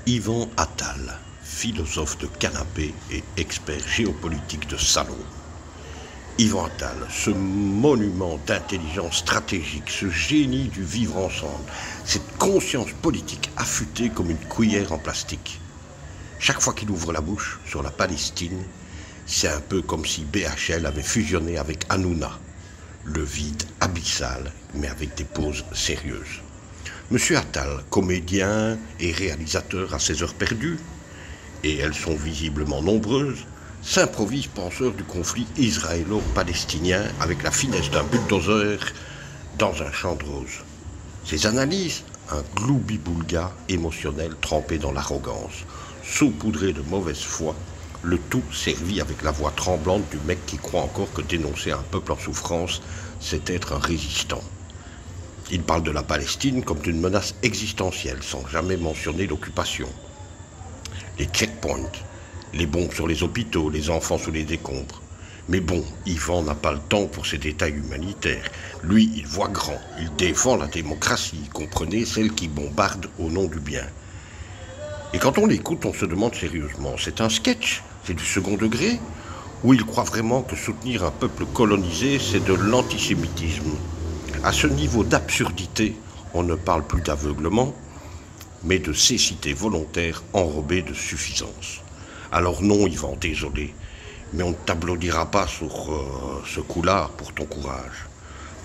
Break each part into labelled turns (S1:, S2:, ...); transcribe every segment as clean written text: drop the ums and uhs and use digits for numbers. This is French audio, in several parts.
S1: Yvan Attal, philosophe de canapé et expert géopolitique de salon. Yvan Attal, ce monument d'intelligence stratégique, ce génie du vivre ensemble, cette conscience politique affûtée comme une cuillère en plastique. Chaque fois qu'il ouvre la bouche sur la Palestine, c'est un peu comme si BHL avait fusionné avec Hanouna. Le vide abyssal, mais avec des poses sérieuses. Monsieur Attal, comédien et réalisateur à ses heures perdues, et elles sont visiblement nombreuses, s'improvise penseur du conflit israélo-palestinien avec la finesse d'un bulldozer dans un champ de roses. Ses analyses, un gloubi-boulga émotionnel trempé dans l'arrogance, saupoudré de mauvaise foi, le tout servi avec la voix tremblante du mec qui croit encore que dénoncer un peuple en souffrance, c'est être un résistant. Il parle de la Palestine comme d'une menace existentielle, sans jamais mentionner l'occupation. Les checkpoints, les bombes sur les hôpitaux, les enfants sous les décombres. Mais bon, Yvan n'a pas le temps pour ces détails humanitaires. Lui, il voit grand, il défend la démocratie, comprenez, celle qui bombarde au nom du bien. Et quand on l'écoute, on se demande sérieusement, c'est un sketch? C'est du second degré? Ou il croit vraiment que soutenir un peuple colonisé, c'est de l'antisémitisme? À ce niveau d'absurdité, on ne parle plus d'aveuglement, mais de cécité volontaire enrobée de suffisance. Alors non, Yvan, désolé, mais on ne t'applaudira pas sur ce coup-là pour ton courage.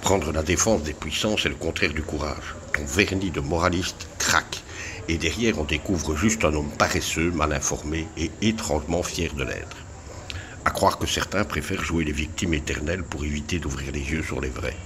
S1: Prendre la défense des puissants, c'est le contraire du courage. Ton vernis de moraliste craque, et derrière on découvre juste un homme paresseux, mal informé et étrangement fier de l'être. À croire que certains préfèrent jouer les victimes éternelles pour éviter d'ouvrir les yeux sur les vrais.